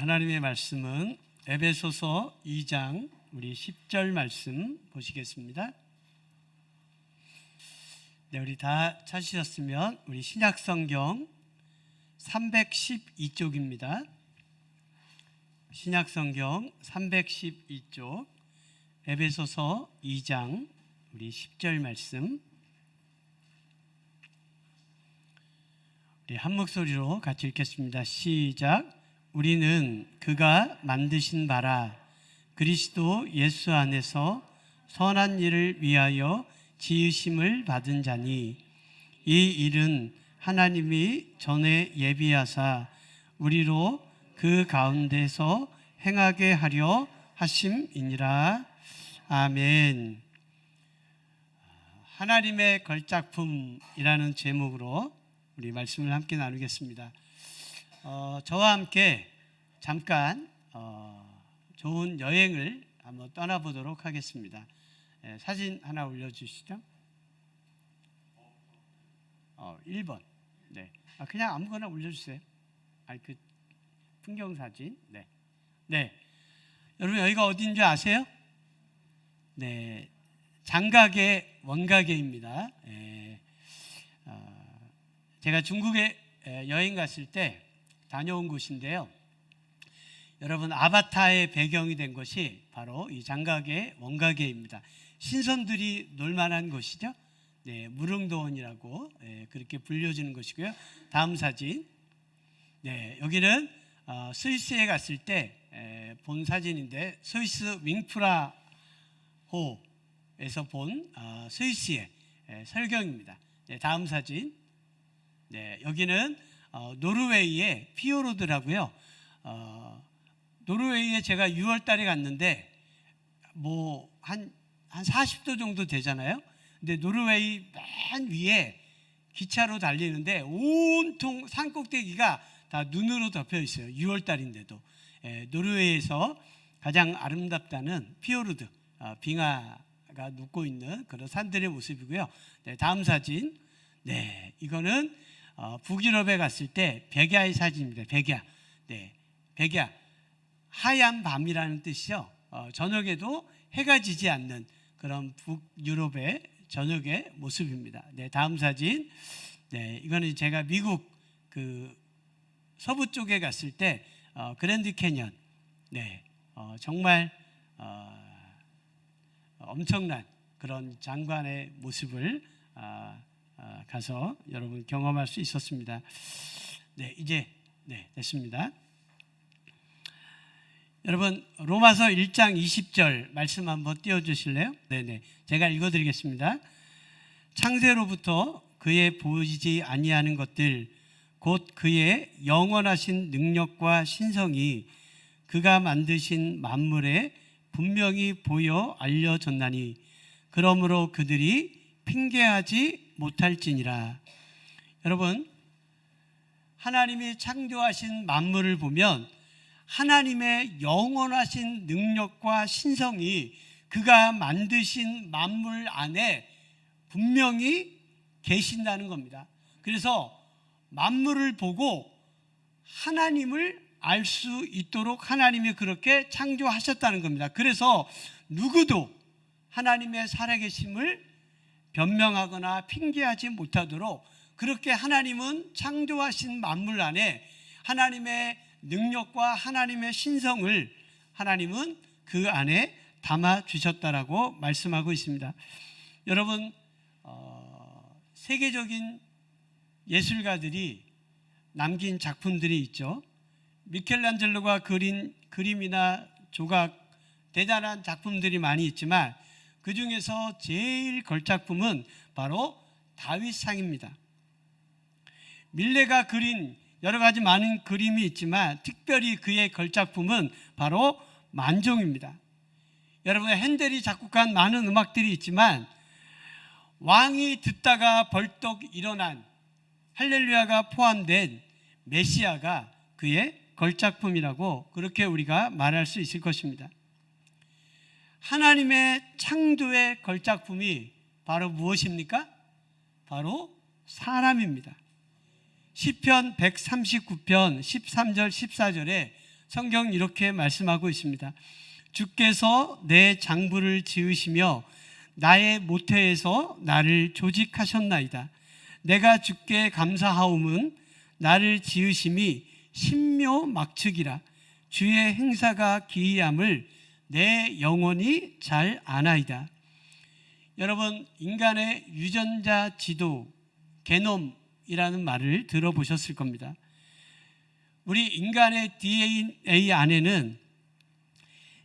하나님의 말씀은 에베소서 2장 우리 10절 말씀 보시겠습니다. 네, 우리 다 찾으셨으면 우리 신약성경 312쪽입니다. 신약성경 312쪽 에베소서 2장 우리 10절 말씀 우리 한 목소리로 같이 읽겠습니다. 시작. 우리는 그가 만드신 바라 그리스도 예수 안에서 선한 일을 위하여 지으심을 받은 자니 이 일은 하나님이 전에 예비하사 우리로 그 가운데서 행하게 하려 하심이니라. 아멘. 하나님의 걸작품이라는 제목으로 우리 말씀을 함께 나누겠습니다. 저와 함께 잠깐 좋은 여행을 한번 떠나보도록 하겠습니다. 사진 하나 올려주시죠. 1번. 네. 그냥 아무거나 올려주세요. 그 풍경 사진. 네. 네. 여러분 여기가 어딘지 아세요? 네. 장가게 원가게입니다. 제가 중국에 여행 갔을 때 다녀온 곳인데요. 여러분 아바타의 배경이 된 것이 바로 이 장가게 원가게입니다. 신선들이 놀만한 곳이죠. 네, 무릉도원이라고 그렇게 불려지는 것이고요. 다음 사진. 네, 여기는 스위스에 갔을 때 본 사진인데 스위스 윙프라호에서 본 스위스의 설경입니다. 네, 다음 사진. 네, 여기는 노르웨이의 피오르드라고요. 노르웨이에 제가 6월 달에 갔는데 한 40도 정도 되잖아요. 근데 노르웨이 맨 위에 기차로 달리는데 온통 산 꼭대기가 다 눈으로 덮여 있어요. 6월 달인데도. 노르웨이에서 가장 아름답다는 피오르드, 빙하가 눕고 있는 그런 산들의 모습이고요. 네, 다음 사진. 네, 이거는 북유럽에 갔을 때 백야의 사진입니다. 백야. 네, 백야. 하얀 밤이라는 뜻이죠. 저녁에도 해가 지지 않는 그런 북유럽의 저녁의 모습입니다. 네, 다음 사진. 네, 이거는 제가 미국 그 서부 쪽에 갔을 때 그랜드 캐년. 네, 정말 엄청난 그런 장관의 모습을 가서 여러분 경험할 수 있었습니다. 네, 이제 됐습니다. 여러분 로마서 1장 20절 말씀 한번 띄워주실래요? 네네, 제가 읽어드리겠습니다. 창세로부터 그의 보이지 아니하는 것들 곧 그의 영원하신 능력과 신성이 그가 만드신 만물에 분명히 보여 알려졌나니 그러므로 그들이 핑계하지 못할지니라. 여러분 하나님이 창조하신 만물을 보면 하나님의 영원하신 능력과 신성이 그가 만드신 만물 안에 분명히 계신다는 겁니다. 그래서 만물을 보고 하나님을 알 수 있도록 하나님이 그렇게 창조하셨다는 겁니다. 그래서 누구도 하나님의 살아계심을 변명하거나 핑계하지 못하도록 그렇게 하나님은 창조하신 만물 안에 하나님의 능력과 하나님의 신성을 하나님은 그 안에 담아 주셨다라고 말씀하고 있습니다. 여러분 세계적인 예술가들이 남긴 작품들이 있죠. 미켈란젤로가 그린 그림이나 조각 대단한 작품들이 많이 있지만 그 중에서 제일 걸작품은 바로 다윗상입니다. 밀레가 그린 여러 가지 많은 그림이 있지만 특별히 그의 걸작품은 바로 만종입니다. 여러분 핸델이 작곡한 많은 음악들이 있지만 왕이 듣다가 벌떡 일어난 할렐루야가 포함된 메시아가 그의 걸작품이라고 그렇게 우리가 말할 수 있을 것입니다. 하나님의 창조의 걸작품이 바로 무엇입니까? 바로 사람입니다. 시편 139편 13절 14절에 성경 이렇게 말씀하고 있습니다. 주께서 내 장부를 지으시며 나의 모태에서 나를 조직하셨나이다. 내가 주께 감사하옴은 나를 지으심이 신묘막측이라. 주의 행사가 기이함을 내 영혼이 잘 아나이다. 여러분, 인간의 유전자 지도, 게놈이라는 말을 들어보셨을 겁니다. 우리 인간의 DNA 안에는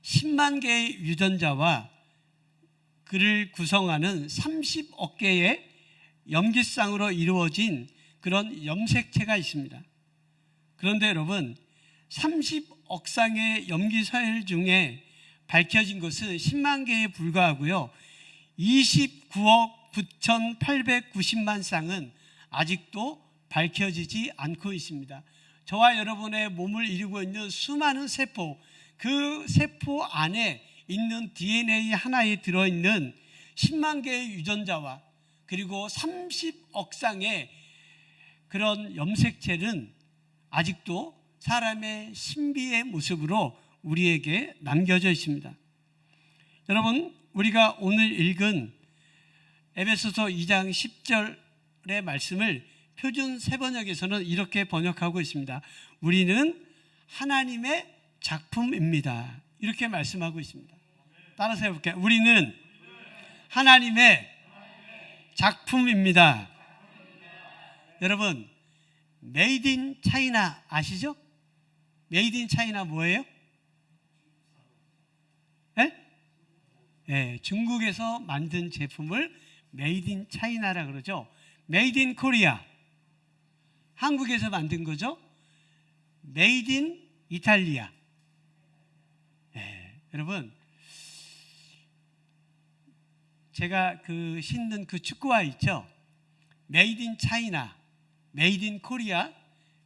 10만 개의 유전자와 그를 구성하는 30억 개의 염기쌍으로 이루어진 그런 염색체가 있습니다. 그런데 여러분, 30억 쌍의 염기서열 중에 밝혀진 것은 10만 개에 불과하고요, 29억 9,890만 쌍은 아직도 밝혀지지 않고 있습니다. 저와 여러분의 몸을 이루고 있는 수많은 세포, 그 세포 안에 있는 DNA 하나에 들어있는 10만 개의 유전자와 그리고 30억 쌍의 그런 염색체는 아직도 사람의 신비의 모습으로 우리에게 남겨져 있습니다. 여러분, 우리가 오늘 읽은 에베소서 2장 10절의 말씀을 표준 세번역에서는 이렇게 번역하고 있습니다. 우리는 하나님의 작품입니다. 이렇게 말씀하고 있습니다. 따라서 해볼게요. 우리는 하나님의 작품입니다. 여러분, 메이드 인 차이나 아시죠? 메이드 인 차이나 뭐예요? 네, 중국에서 만든 제품을 메이드 인 차이나라 그러죠. 메이드 인 코리아, 한국에서 만든 거죠. 메이드 인 이탈리아. 네, 여러분, 제가 그 신는 그 축구화 있죠. 메이드 인 차이나, 메이드 인 코리아,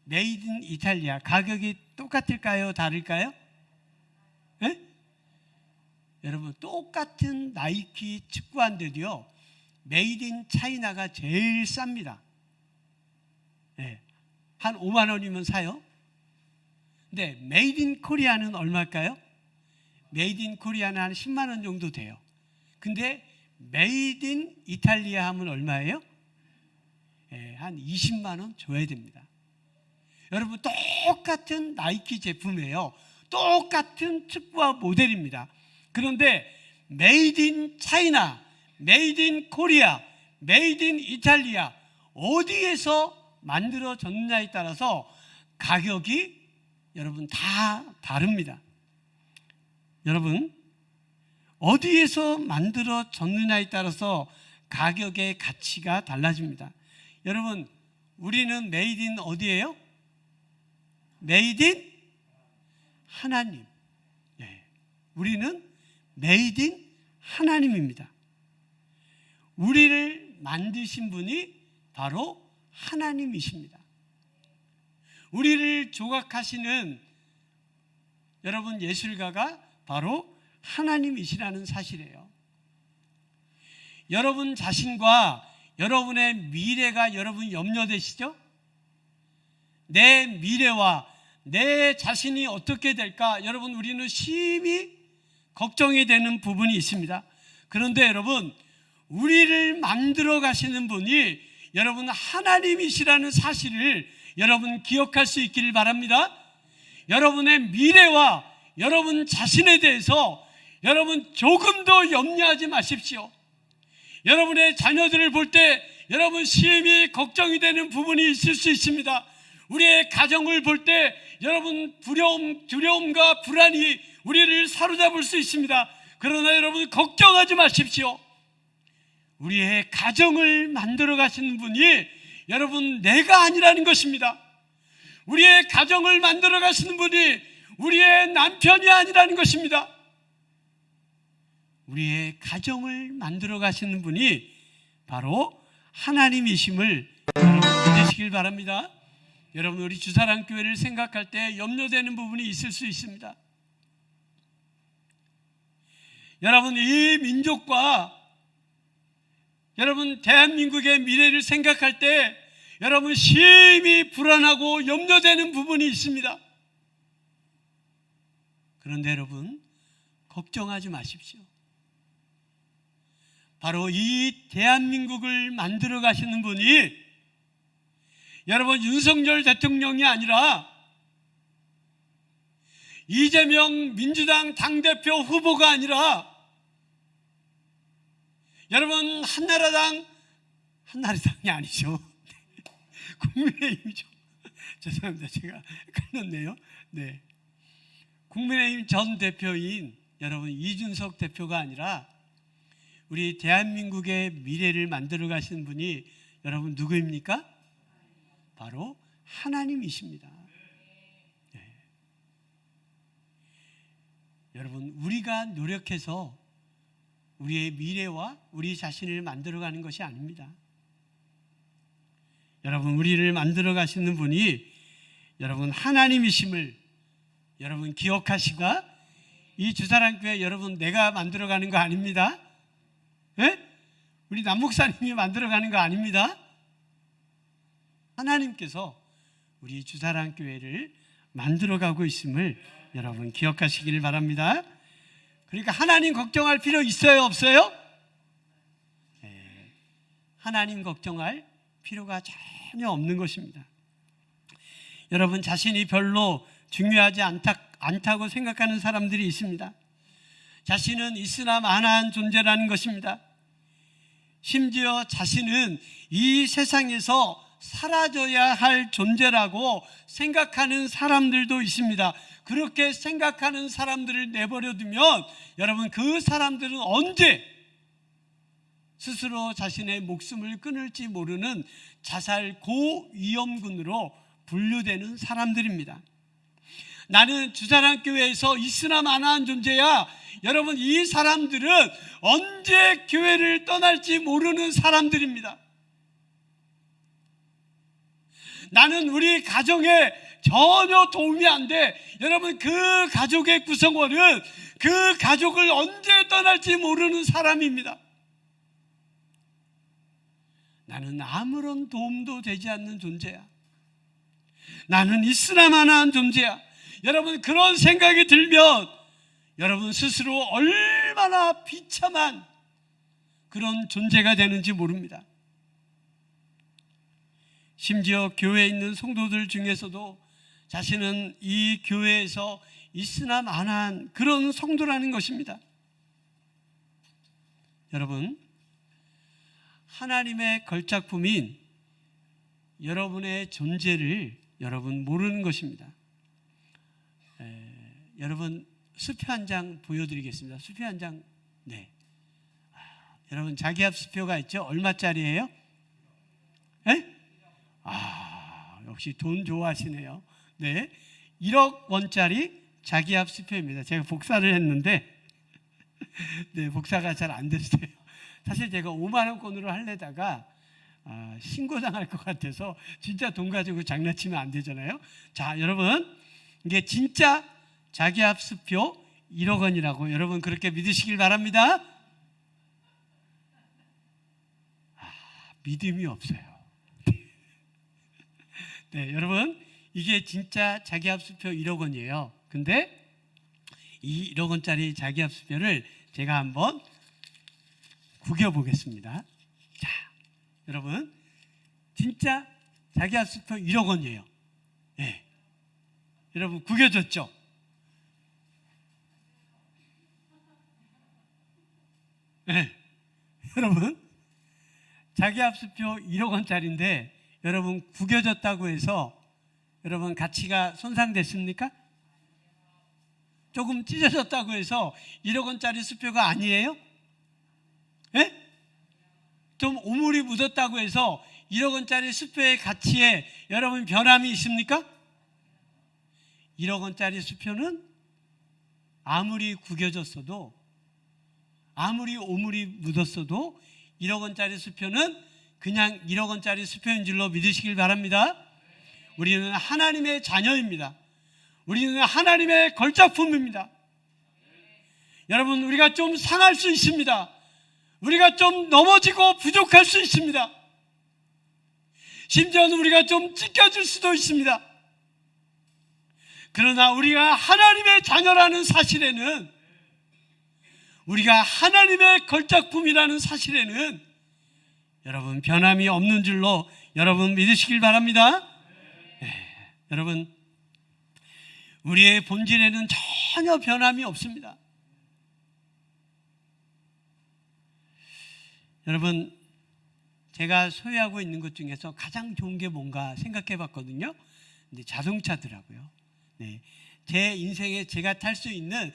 메이드 인 이탈리아. 가격이 똑같을까요? 다를까요? 네? 여러분, 똑같은 나이키 축구화인데도요, 메이드 인 차이나가 제일 쌉니다. 네, 한 5만 원이면 사요. 근데 메이드 인 코리아는 얼마일까요? 메이드 인 코리아는 한 10만 원 정도 돼요. 근데 메이드 인 이탈리아 하면 얼마예요? 네, 한 20만 원 줘야 됩니다. 여러분, 똑같은 나이키 제품이에요. 똑같은 축구화 모델입니다. 그런데 메이드 인 차이나, 메이드 인 코리아, 메이드 인 이탈리아 어디에서 만들어졌느냐에 따라서 가격이 여러분 다 다릅니다. 여러분, 어디에서 만들어졌느냐에 따라서 가격의 가치가 달라집니다. 여러분, 우리는 메이드 인 어디예요? 메이드 인 하나님. 네, 우리는 메이드 인 하나님입니다. 우리를 만드신 분이 바로 하나님이십니다. 우리를 조각하시는 여러분 예술가가 바로 하나님이시라는 사실이에요. 여러분 자신과 여러분의 미래가 여러분 염려되시죠? 내 미래와 내 자신이 어떻게 될까? 여러분, 우리는 심히 걱정이 되는 부분이 있습니다. 그런데 여러분, 우리를 만들어 가시는 분이 여러분 하나님이시라는 사실을 여러분 기억할 수 있기를 바랍니다. 여러분의 미래와 여러분 자신에 대해서 여러분 조금도 염려하지 마십시오. 여러분의 자녀들을 볼 때 여러분 심히 걱정이 되는 부분이 있을 수 있습니다. 우리의 가정을 볼 때 여러분 두려움과 불안이 우리를 사로잡을 수 있습니다. 그러나 여러분 걱정하지 마십시오. 우리의 가정을 만들어 가시는 분이 여러분 내가 아니라는 것입니다. 우리의 가정을 만들어 가시는 분이 우리의 남편이 아니라는 것입니다. 우리의 가정을 만들어 가시는 분이 바로 하나님이심을 여러분 믿으시길 바랍니다. 여러분, 우리 주사랑교회를 생각할 때 염려되는 부분이 있을 수 있습니다. 여러분, 이 민족과 여러분 대한민국의 미래를 생각할 때 여러분 심히 불안하고 염려되는 부분이 있습니다. 그런데 여러분, 걱정하지 마십시오. 바로 이 대한민국을 만들어 가시는 분이 여러분 윤석열 대통령이 아니라 이재명 민주당 당대표 후보가 아니라 여러분 한나라당이 아니죠. 국민의힘이죠. 죄송합니다. 제가 헷갈렸네요. 네. 국민의힘 전 대표인 여러분 이준석 대표가 아니라 우리 대한민국의 미래를 만들어 가시는 분이 여러분 누구입니까? 바로 하나님이십니다. 네. 여러분, 우리가 노력해서 우리의 미래와 우리 자신을 만들어가는 것이 아닙니다. 여러분, 우리를 만들어 가시는 분이 여러분 하나님이심을 여러분 기억하시고, 이 주사랑교회 여러분 내가 만들어가는 거 아닙니다. 네? 우리 남목사님이 만들어가는 거 아닙니다. 하나님께서 우리 주사랑교회를 만들어가고 있음을 여러분 기억하시기를 바랍니다. 그러니까 하나님 걱정할 필요 있어요, 없어요? 네. 하나님 걱정할 필요가 전혀 없는 것입니다. 여러분, 자신이 별로 중요하지 않다고 생각하는 사람들이 있습니다. 자신은 있으나 마나한 존재라는 것입니다. 심지어 자신은 이 세상에서 사라져야 할 존재라고 생각하는 사람들도 있습니다. 그렇게 생각하는 사람들을 내버려 두면 여러분 그 사람들은 언제 스스로 자신의 목숨을 끊을지 모르는 자살 고위험군으로 분류되는 사람들입니다. 나는 주사랑교회에서 있으나 마나한 존재야. 여러분, 이 사람들은 언제 교회를 떠날지 모르는 사람들입니다. 나는 우리 가정에 전혀 도움이 안 돼. 여러분, 그 가족의 구성원은 그 가족을 언제 떠날지 모르는 사람입니다. 나는 아무런 도움도 되지 않는 존재야. 나는 있으나 마나한 존재야. 여러분, 그런 생각이 들면 여러분 스스로 얼마나 비참한 그런 존재가 되는지 모릅니다. 심지어 교회에 있는 성도들 중에서도 자신은 이 교회에서 있으나 마나한 그런 성도라는 것입니다. 여러분, 하나님의 걸작품인 여러분의 존재를 여러분 모르는 것입니다. 여러분, 수표 한 장 보여드리겠습니다. 수표 한 장. 네. 여러분, 자기합 수표가 있죠? 얼마짜리예요? 네? 역시 돈 좋아하시네요. 네. 1억 원짜리 자기합 수표입니다. 제가 복사를 했는데 네, 복사가 잘 안 됐어요. 사실 제가 5만 원권으로 하려다가 신고당할 것 같아서 진짜 돈 가지고 장난치면 안 되잖아요. 자, 여러분, 이게 진짜 자기합 수표 1억 원이라고 여러분 그렇게 믿으시길 바랍니다. 믿음이 없어요. 네, 여러분, 이게 진짜 자기합 수표 1억 원이에요. 근데 이 1억 원짜리 자기합 수표를 제가 한번 구겨보겠습니다. 자, 여러분, 진짜 자기합 수표 1억 원이에요. 네. 여러분, 구겨졌죠? 네. 여러분, 자기합 수표 1억 원짜리인데 여러분 구겨졌다고 해서 여러분 가치가 손상됐습니까? 조금 찢어졌다고 해서 1억 원짜리 수표가 아니에요? 예? 좀 오물이 묻었다고 해서 1억 원짜리 수표의 가치에 여러분 변함이 있습니까? 1억 원짜리 수표는 아무리 구겨졌어도 아무리 오물이 묻었어도 1억 원짜리 수표는 그냥 1억 원짜리 수표인 줄로 믿으시길 바랍니다. 우리는 하나님의 자녀입니다. 우리는 하나님의 걸작품입니다. 여러분, 우리가 좀 상할 수 있습니다. 우리가 좀 넘어지고 부족할 수 있습니다. 심지어는 우리가 좀 찢겨질 수도 있습니다. 그러나 우리가 하나님의 자녀라는 사실에는, 우리가 하나님의 걸작품이라는 사실에는 여러분 변함이 없는 줄로 여러분 믿으시길 바랍니다. 네, 여러분 우리의 본질에는 전혀 변함이 없습니다. 여러분 제가 소유하고 있는 것 중에서 가장 좋은 게 뭔가 생각해 봤거든요. 근데 자동차더라고요. 네, 제 인생에 제가 탈 수 있는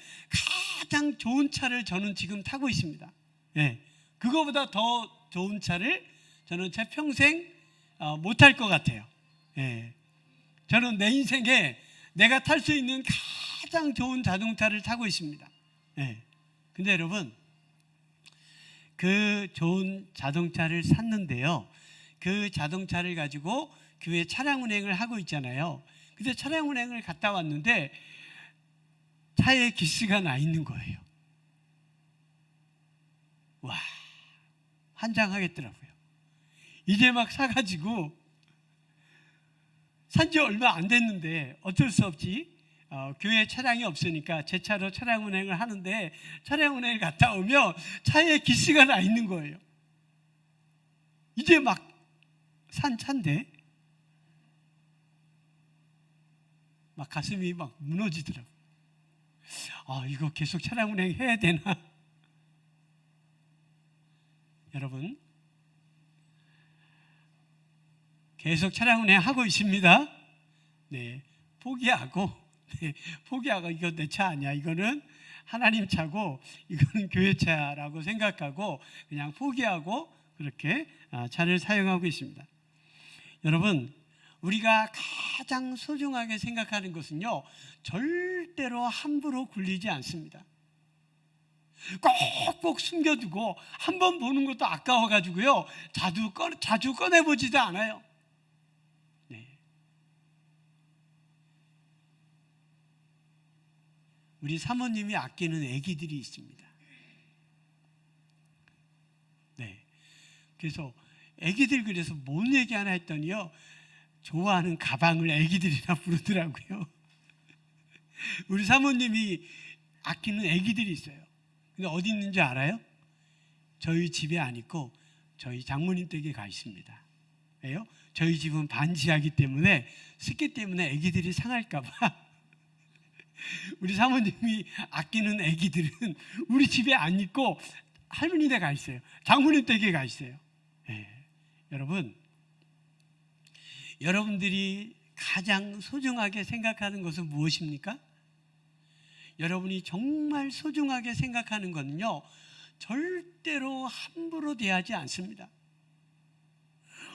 가장 좋은 차를 저는 지금 타고 있습니다. 네, 그거보다 더 좋은 차를 저는 제 평생 못 탈 것 같아요. 네, 저는 내 인생에 내가 탈 수 있는 가장 좋은 자동차를 타고 있습니다. 네, 근데 여러분 그 좋은 자동차를 샀는데요, 그 자동차를 가지고 교회 차량 운행을 하고 있잖아요. 근데 차량 운행을 갔다 왔는데 차에 기스가 나 있는 거예요. 와, 환장하겠더라고요. 이제 막 사가지고 산지 얼마 안 됐는데 어쩔 수 없이 교회 차량이 없으니까 제 차로 차량 운행을 하는데, 차량 운행을 갔다 오면 차에 기스가 나 있는 거예요. 이제 막 산 차인데 막 가슴이 막 무너지더라고요. 이거 계속 차량 운행해야 되나? 여러분 계속 차량 운행하고 있습니다. 네, 포기하고 이거 내 차 아니야, 이거는 하나님 차고 이거는 교회 차라고 생각하고 그냥 포기하고 그렇게 차를 사용하고 있습니다. 여러분 우리가 가장 소중하게 생각하는 것은요, 절대로 함부로 굴리지 않습니다. 꼭꼭 숨겨두고 한번 보는 것도 아까워가지고요 자주 꺼내보지도 않아요. 네. 우리 사모님이 아끼는 애기들이 있습니다. 네. 그래서 애기들, 그래서 뭔 얘기 하나 했더니요, 좋아하는 가방을 애기들이라 부르더라고요. 우리 사모님이 아끼는 애기들이 있어요. 근데 어디 있는지 알아요? 저희 집에 안 있고 저희 장모님 댁에 가 있습니다. 왜요? 저희 집은 반지하기 때문에 습기 때문에 애기들이 상할까 봐 우리 사모님이 아끼는 애기들은 우리 집에 안 있고 할머니 댁에 가 있어요. 장모님 댁에 가 있어요. 네. 여러분, 여러분들이 가장 소중하게 생각하는 것은 무엇입니까? 여러분이 정말 소중하게 생각하는 것은요, 절대로 함부로 대하지 않습니다.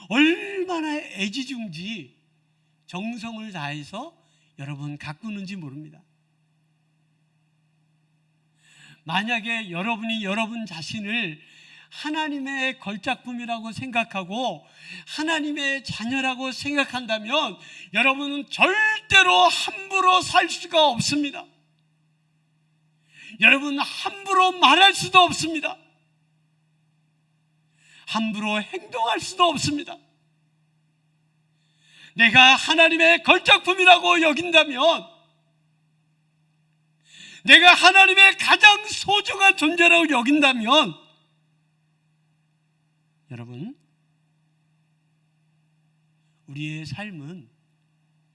얼마나 애지중지 정성을 다해서 여러분 가꾸는지 모릅니다. 만약에 여러분이 여러분 자신을 하나님의 걸작품이라고 생각하고 하나님의 자녀라고 생각한다면 여러분은 절대로 함부로 살 수가 없습니다. 여러분 함부로 말할 수도 없습니다. 함부로 행동할 수도 없습니다. 내가 하나님의 걸작품이라고 여긴다면, 내가 하나님의 가장 소중한 존재라고 여긴다면 여러분, 우리의 삶은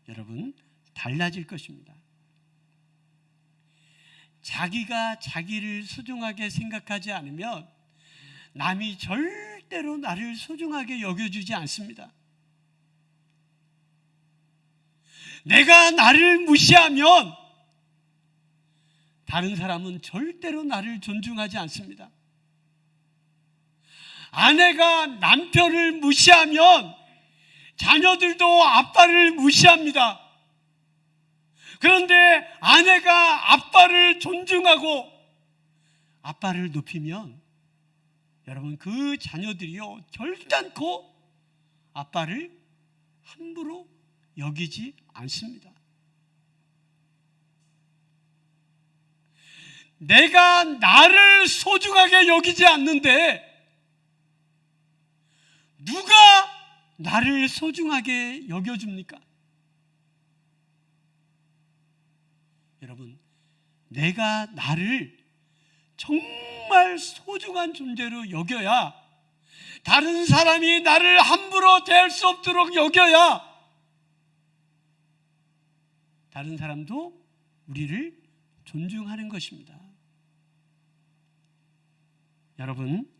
여러분 달라질 것입니다. 자기가 자기를 소중하게 생각하지 않으면 남이 절대로 나를 소중하게 여겨주지 않습니다. 내가 나를 무시하면 다른 사람은 절대로 나를 존중하지 않습니다. 아내가 남편을 무시하면 자녀들도 아빠를 무시합니다. 그런데 아내가 아빠를 존중하고 아빠를 높이면 여러분 그 자녀들이요 결단코 아빠를 함부로 여기지 않습니다. 내가 나를 소중하게 여기지 않는데 누가 나를 소중하게 여겨줍니까? 여러분, 내가 나를 정말 소중한 존재로 여겨야, 다른 사람이 나를 함부로 대할 수 없도록 여겨야 다른 사람도 우리를 존중하는 것입니다. 여러분,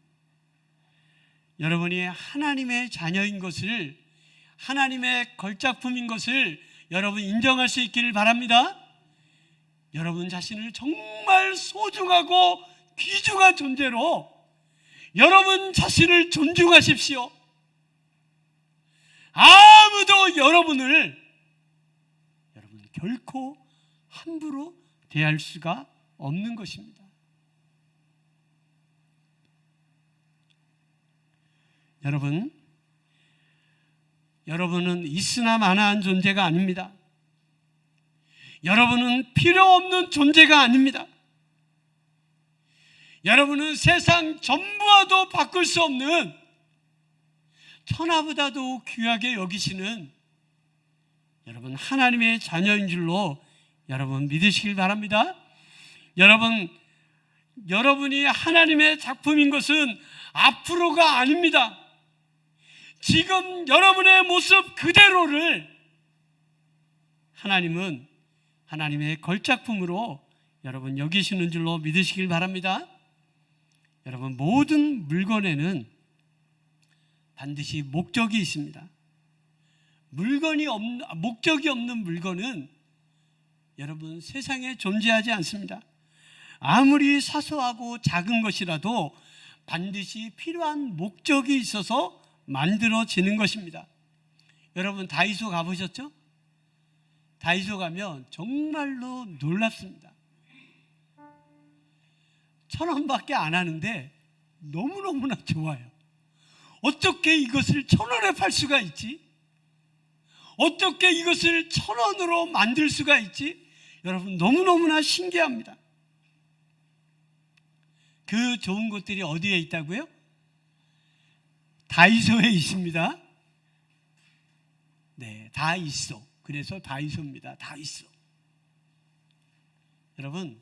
여러분이 하나님의 자녀인 것을, 하나님의 걸작품인 것을 여러분 인정할 수 있기를 바랍니다. 여러분 자신을 정말 소중하고 귀중한 존재로 여러분 자신을 존중하십시오. 아무도 여러분을 결코 함부로 대할 수가 없는 것입니다. 여러분은 있으나 마나한 존재가 아닙니다. 여러분은 필요 없는 존재가 아닙니다. 여러분은 세상 전부와도 바꿀 수 없는, 천하보다도 귀하게 여기시는 여러분 하나님의 자녀인 줄로 여러분 믿으시길 바랍니다. 여러분이 하나님의 작품인 것은 앞으로가 아닙니다. 지금 여러분의 모습 그대로를 하나님은 하나님의 걸작품으로 여러분 여기시는 줄로 믿으시길 바랍니다. 여러분, 모든 물건에는 반드시 목적이 있습니다. 목적이 없는 물건은 여러분 세상에 존재하지 않습니다. 아무리 사소하고 작은 것이라도 반드시 필요한 목적이 있어서 만들어지는 것입니다. 여러분 다이소 가보셨죠? 다이소 가면 정말로 놀랍습니다. 1,000원밖에 안 하는데 너무너무나 좋아요. 어떻게 이것을 1,000원에 팔 수가 있지? 어떻게 이것을 1,000원으로 만들 수가 있지? 여러분 너무너무나 신기합니다. 그 좋은 것들이 어디에 있다고요? 다이소에 있습니다. 네, 다이소. 그래서 다이소입니다. 다이소. 여러분,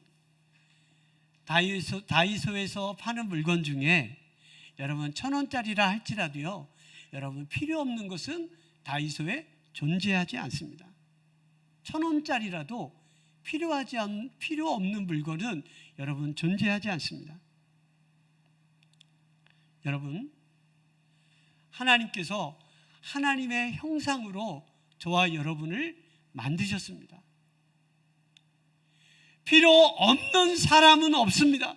다이소에서 파는 물건 중에 여러분 1,000원짜리라 할지라도요, 여러분 필요 없는 것은 다이소에 존재하지 않습니다. 1,000원짜리라도 필요 없는 물건은 여러분 존재하지 않습니다. 여러분, 하나님께서 하나님의 형상으로 저와 여러분을 만드셨습니다. 필요 없는 사람은 없습니다.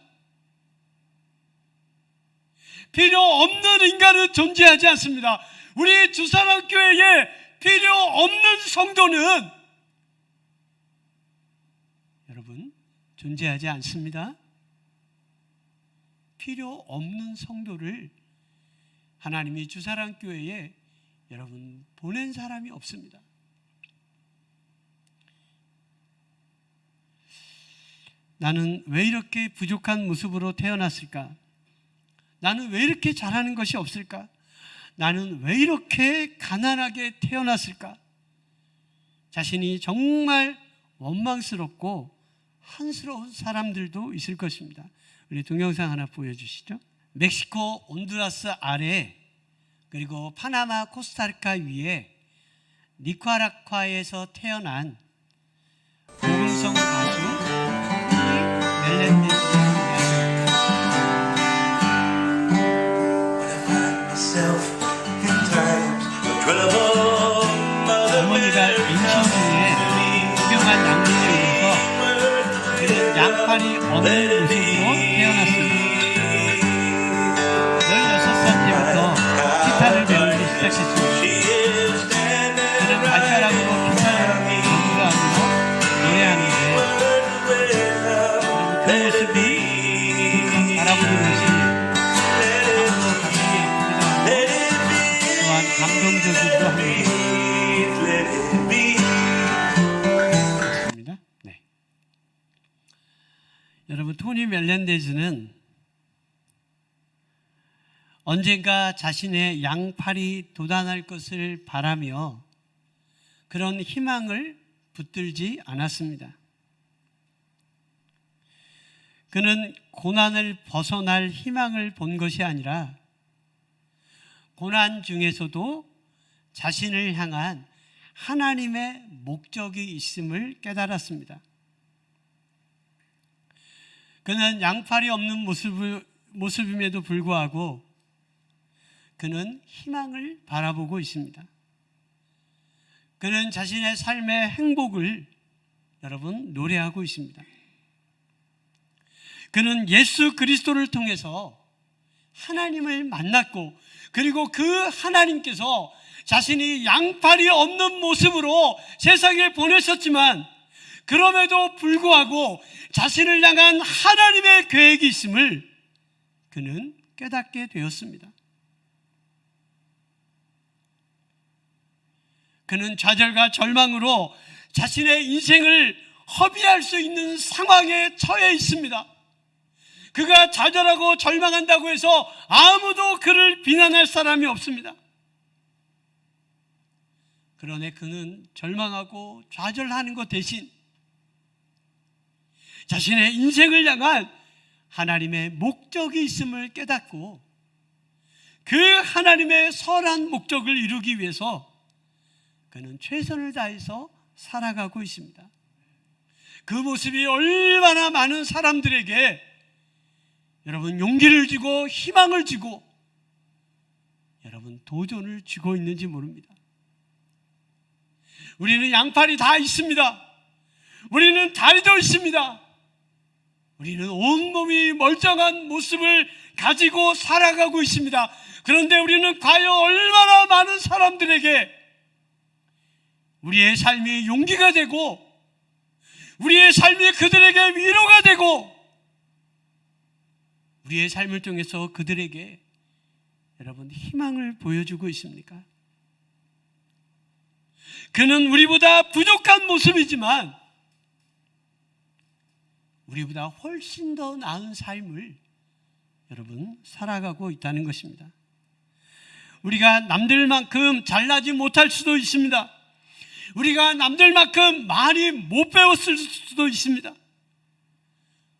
필요 없는 인간은 존재하지 않습니다. 우리 주사랑교회에 필요 없는 성도는 여러분 존재하지 않습니다. 필요 없는 성도를 하나님이 주사랑교회에 여러분 보낸 사람이 없습니다. 나는 왜 이렇게 부족한 모습으로 태어났을까? 나는 왜 이렇게 잘하는 것이 없을까? 나는 왜 이렇게 가난하게 태어났을까? 자신이 정말 원망스럽고 한스러운 사람들도 있을 것입니다. 우리 동영상 하나 보여주시죠. 멕시코 온두라스 아래, 그리고 파나마 코스타리카 위에 니카라과에서 태어난 고금성 가수 멜렌데즈의 어머니가 임신 중에 구경한 양분에 의해서 그는 양팔이 없는 모습으로 태어났습니다. 16살 때부터 기타를 배우기 시작했습니다. 그는 발가락으로 기타를 연주하며 노래하는데 그 모습이 바라보는 것이 참으로 가슴이 아프기도 하고 또한 감동적이기도 합니다. 네. 여러분, 토니 멜렌데즈는 언젠가 자신의 양팔이 돋아날 것을 바라며 그런 희망을 붙들지 않았습니다. 그는 고난을 벗어날 희망을 본 것이 아니라 고난 중에서도 자신을 향한 하나님의 목적이 있음을 깨달았습니다. 그는 양팔이 없는 모습임에도 불구하고 그는 희망을 바라보고 있습니다. 그는 자신의 삶의 행복을 여러분 노래하고 있습니다. 그는 예수 그리스도를 통해서 하나님을 만났고, 그리고 그 하나님께서 자신이 양팔이 없는 모습으로 세상에 보내셨지만 그럼에도 불구하고 자신을 향한 하나님의 계획이 있음을 그는 깨닫게 되었습니다. 그는 좌절과 절망으로 자신의 인생을 허비할 수 있는 상황에 처해 있습니다. 그가 좌절하고 절망한다고 해서 아무도 그를 비난할 사람이 없습니다. 그러나 그는 절망하고 좌절하는 것 대신 자신의 인생을 향한 하나님의 목적이 있음을 깨닫고 그 하나님의 선한 목적을 이루기 위해서 그는 최선을 다해서 살아가고 있습니다. 그 모습이 얼마나 많은 사람들에게 여러분 용기를 주고 희망을 주고 여러분 도전을 주고 있는지 모릅니다. 우리는 양팔이 다 있습니다. 우리는 다리도 있습니다. 우리는 온몸이 멀쩡한 모습을 가지고 살아가고 있습니다. 그런데 우리는 과연 얼마나 많은 사람들에게 우리의 삶이 용기가 되고 우리의 삶이 그들에게 위로가 되고 우리의 삶을 통해서 그들에게 여러분 희망을 보여주고 있습니까? 그는 우리보다 부족한 모습이지만 우리보다 훨씬 더 나은 삶을 여러분 살아가고 있다는 것입니다. 우리가 남들만큼 잘나지 못할 수도 있습니다. 우리가 남들만큼 많이 못 배웠을 수도 있습니다.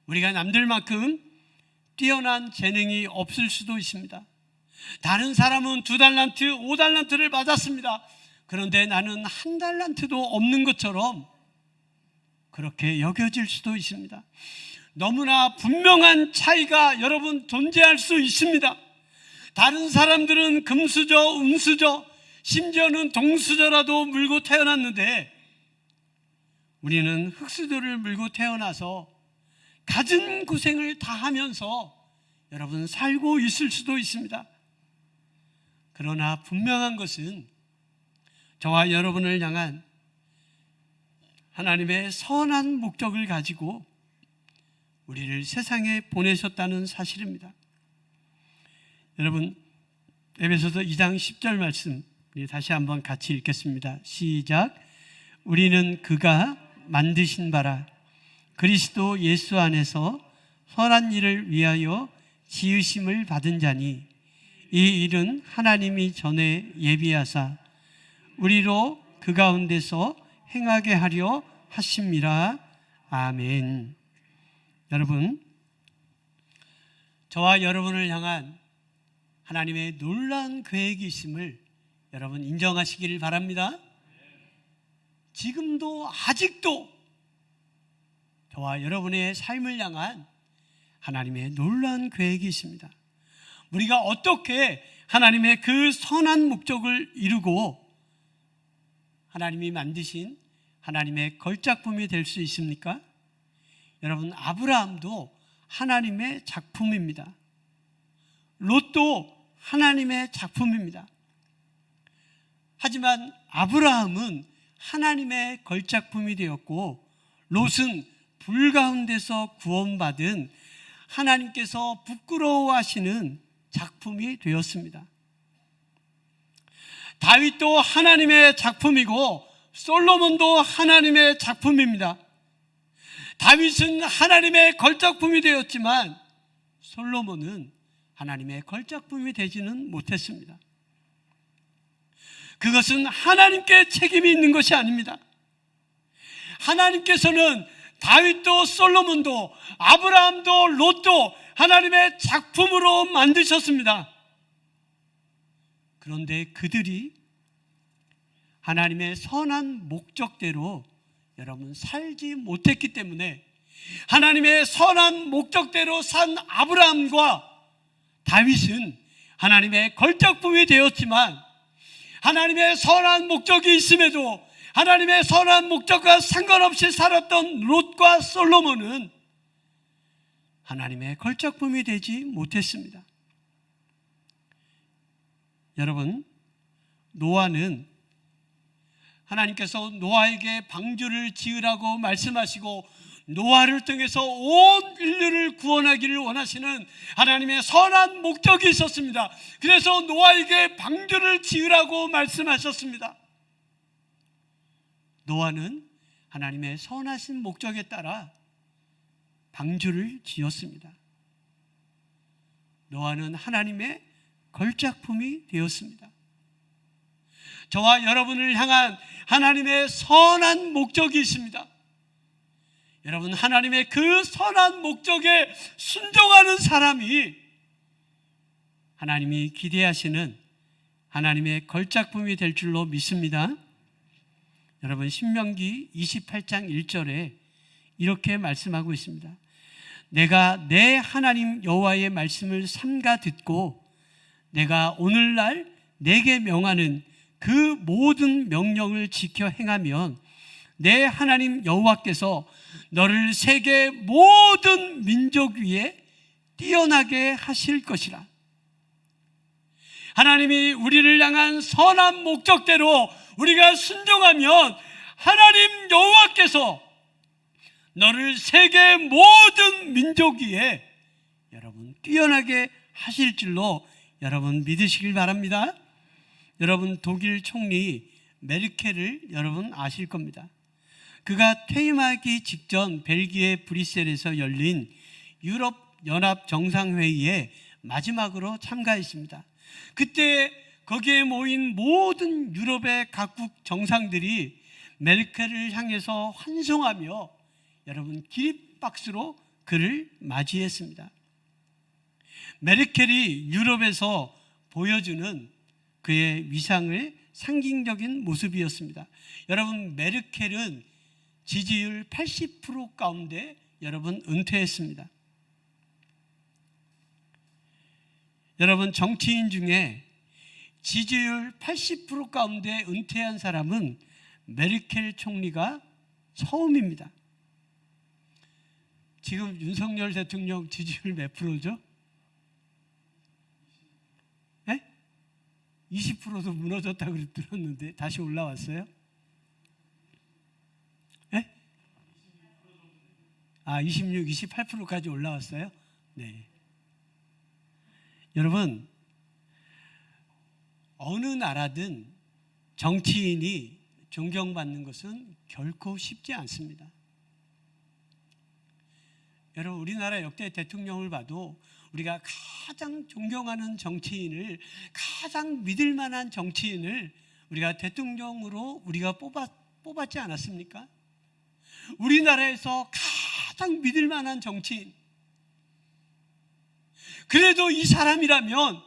우리가 남들만큼 뛰어난 재능이 없을 수도 있습니다. 다른 사람은 2달란트, 5달란트를 받았습니다. 그런데 나는 1달란트도 없는 것처럼 그렇게 여겨질 수도 있습니다. 너무나 분명한 차이가 여러분 존재할 수 있습니다. 다른 사람들은 금수저, 은수저, 심지어는 동수저라도 물고 태어났는데 우리는 흙수저를 물고 태어나서 갖은 고생을 다 하면서 여러분 살고 있을 수도 있습니다. 그러나 분명한 것은 저와 여러분을 향한 하나님의 선한 목적을 가지고 우리를 세상에 보내셨다는 사실입니다. 여러분 에베소서 2장 10절 말씀 우리 다시 한번 같이 읽겠습니다. 시작. 우리는 그가 만드신 바라 그리스도 예수 안에서 선한 일을 위하여 지으심을 받은 자니 이 일은 하나님이 전에 예비하사 우리로 그 가운데서 행하게 하려 하심이라. 아멘. 여러분, 저와 여러분을 향한 하나님의 놀라운 계획이 있음을 여러분 인정하시기를 바랍니다. 지금도 아직도 저와 여러분의 삶을 향한 하나님의 놀라운 계획이 있습니다. 우리가 어떻게 하나님의 그 선한 목적을 이루고 하나님이 만드신 하나님의 걸작품이 될 수 있습니까? 여러분, 아브라함도 하나님의 작품입니다. 롯도 하나님의 작품입니다. 하지만 아브라함은 하나님의 걸작품이 되었고 롯은 불 가운데서 구원받은 하나님께서 부끄러워하시는 작품이 되었습니다. 다윗도 하나님의 작품이고 솔로몬도 하나님의 작품입니다. 다윗은 하나님의 걸작품이 되었지만 솔로몬은 하나님의 걸작품이 되지는 못했습니다. 그것은 하나님께 책임이 있는 것이 아닙니다. 하나님께서는 다윗도 솔로몬도 아브라함도 롯도 하나님의 작품으로 만드셨습니다. 그런데 그들이 하나님의 선한 목적대로 여러분 살지 못했기 때문에 하나님의 선한 목적대로 산 아브라함과 다윗은 하나님의 걸작품이 되었지만 하나님의 선한 목적이 있음에도 하나님의 선한 목적과 상관없이 살았던 롯과 솔로몬은 하나님의 걸작품이 되지 못했습니다. 여러분, 노아는 하나님께서 노아에게 방주를 지으라고 말씀하시고 노아를 통해서 온 인류를 구원하기를 원하시는 하나님의 선한 목적이 있었습니다. 그래서 노아에게 방주를 지으라고 말씀하셨습니다. 노아는 하나님의 선하신 목적에 따라 방주를 지었습니다. 노아는 하나님의 걸작품이 되었습니다. 저와 여러분을 향한 하나님의 선한 목적이 있습니다. 여러분, 하나님의 그 선한 목적에 순종하는 사람이 하나님이 기대하시는 하나님의 걸작품이 될 줄로 믿습니다. 여러분, 신명기 28장 1절에 이렇게 말씀하고 있습니다. 내가 내 하나님 여호와의 말씀을 삼가 듣고 내가 오늘날 내게 명하는 그 모든 명령을 지켜 행하면 내 하나님 여호와께서 너를 세계 모든 민족 위에 뛰어나게 하실 것이라. 하나님이 우리를 향한 선한 목적대로 우리가 순종하면 하나님 여호와께서 너를 세계 모든 민족 위에 여러분 뛰어나게 하실 줄로 여러분 믿으시길 바랍니다. 여러분, 독일 총리 메르켈을 여러분 아실 겁니다. 그가 퇴임하기 직전 벨기에 브뤼셀에서 열린 유럽 연합 정상회의에 마지막으로 참가했습니다. 그때 거기에 모인 모든 유럽의 각국 정상들이 메르켈을 향해서 환송하며 여러분 기립박수로 그를 맞이했습니다. 메르켈이 유럽에서 보여주는 그의 위상의 상징적인 모습이었습니다. 여러분, 메르켈은 지지율 80% 가운데 여러분 은퇴했습니다. 여러분, 정치인 중에 지지율 80% 가운데 은퇴한 사람은 메르켈 총리가 처음입니다. 지금 윤석열 대통령 지지율 몇 프로죠? 20%도 무너졌다고 들었는데 다시 올라왔어요? 26, 28%까지 올라왔어요? 네. 여러분, 어느 나라든 정치인이 존경받는 것은 결코 쉽지 않습니다. 여러분, 우리나라 역대 대통령을 봐도 우리가 가장 존경하는 정치인을, 가장 믿을 만한 정치인을 우리가 대통령으로 우리가 뽑았지 않았습니까? 우리나라에서 가장 믿을 만한 정치인, 그래도 이 사람이라면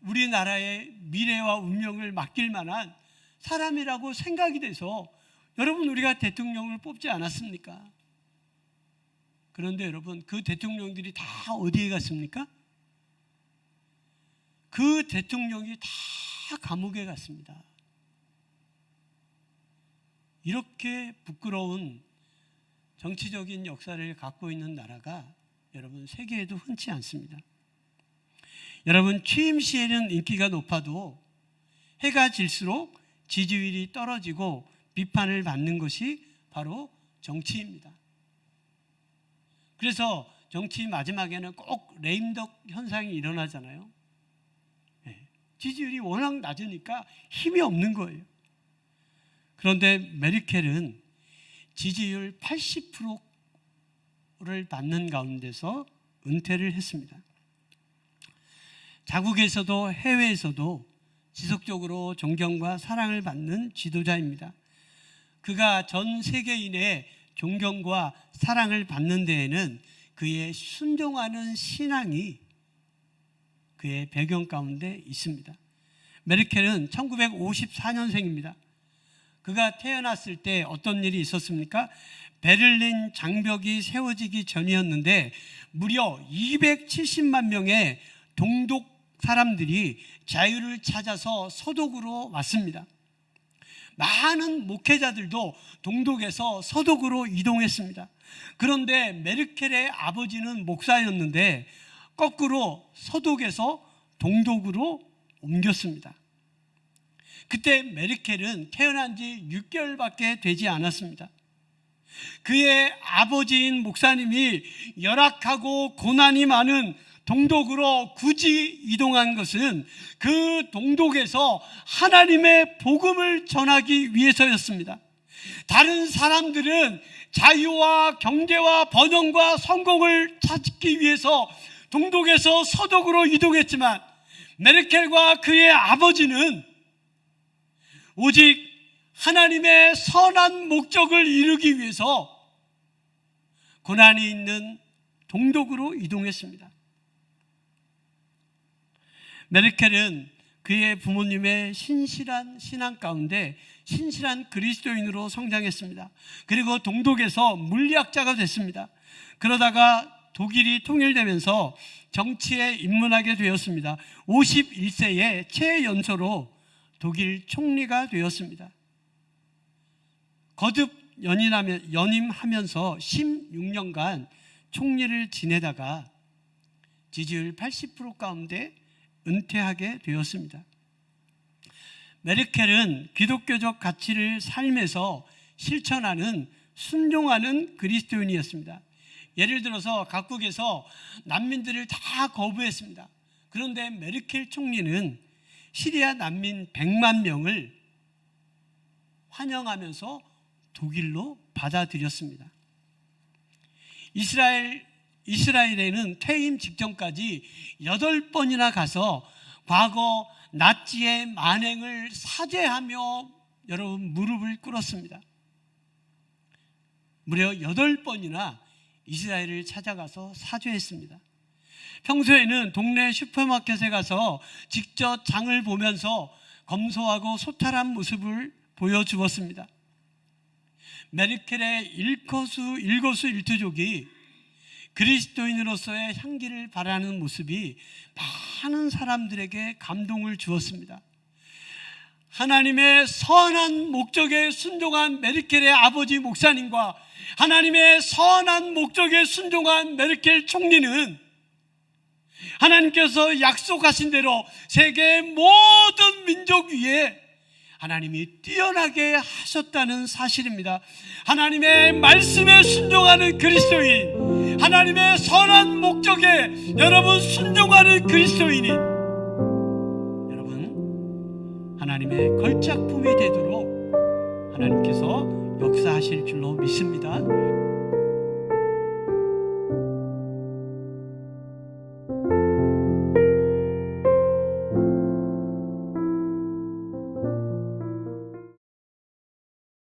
우리나라의 미래와 운명을 맡길 만한 사람이라고 생각이 돼서 여러분 우리가 대통령을 뽑지 않았습니까? 그런데 여러분, 그 대통령들이 다 어디에 갔습니까? 그 대통령이 다 감옥에 갔습니다. 이렇게 부끄러운 정치적인 역사를 갖고 있는 나라가 여러분 세계에도 흔치 않습니다. 여러분, 취임 시에는 인기가 높아도 해가 질수록 지지율이 떨어지고 비판을 받는 것이 바로 정치입니다. 그래서 정치 마지막에는 꼭 레임덕 현상이 일어나잖아요. 지지율이 워낙 낮으니까 힘이 없는 거예요. 그런데 메르켈은 지지율 80%를 받는 가운데서 은퇴를 했습니다. 자국에서도 해외에서도 지속적으로 존경과 사랑을 받는 지도자입니다. 그가 전 세계인의 존경과 사랑을 받는 데에는 그의 순종하는 신앙이 그의 배경 가운데 있습니다. 메르켈은 1954년생입니다. 그가 태어났을 때 어떤 일이 있었습니까? 베를린 장벽이 세워지기 전이었는데 무려 270만 명의 동독 사람들이 자유를 찾아서 서독으로 왔습니다. 많은 목회자들도 동독에서 서독으로 이동했습니다. 그런데 메르켈의 아버지는 목사였는데 거꾸로 서독에서 동독으로 옮겼습니다. 그때 메르켈은 태어난 지 6개월밖에 되지 않았습니다. 그의 아버지인 목사님이 열악하고 고난이 많은 동독으로 굳이 이동한 것은 그 동독에서 하나님의 복음을 전하기 위해서였습니다. 다른 사람들은 자유와 경제와 번영과 성공을 찾기 위해서 동독에서 서독으로 이동했지만 메르켈과 그의 아버지는 오직 하나님의 선한 목적을 이루기 위해서 고난이 있는 동독으로 이동했습니다. 메르켈은 그의 부모님의 신실한 신앙 가운데 신실한 그리스도인으로 성장했습니다. 그리고 동독에서 물리학자가 됐습니다. 그러다가 독일이 통일되면서 정치에 입문하게 되었습니다. 51세에 최연소로 독일 총리가 되었습니다. 거듭 연임하면서 16년간 총리를 지내다가 지지율 80% 가운데 은퇴하게 되었습니다. 메르켈은 기독교적 가치를 삶에서 실천하는 순종하는 그리스도인이었습니다. 예를 들어서 각국에서 난민들을 다 거부했습니다. 그런데 메르켈 총리는 시리아 난민 100만 명을 환영하면서 독일로 받아들였습니다. 이스라엘에는 퇴임 직전까지 8번이나 가서 과거 나치의 만행을 사죄하며 여러분 무릎을 꿇었습니다. 무려 8번이나 이스라엘을 찾아가서 사죄했습니다. 평소에는 동네 슈퍼마켓에 가서 직접 장을 보면서 검소하고 소탈한 모습을 보여주었습니다. 메르켈의 일거수일투족이 그리스도인으로서의 향기를 발하는 모습이 많은 사람들에게 감동을 주었습니다. 하나님의 선한 목적에 순종한 메르켈의 아버지 목사님과 하나님의 선한 목적에 순종한 메르켈 총리는 하나님께서 약속하신 대로 세계의 모든 민족 위에 하나님이 뛰어나게 하셨다는 사실입니다. 하나님의 말씀에 순종하는 그리스도인, 하나님의 선한 목적에 여러분 순종하는 그리스도인이 여러분 하나님의 걸작품이 되도록 하나님께서 역사하실 줄로 믿습니다.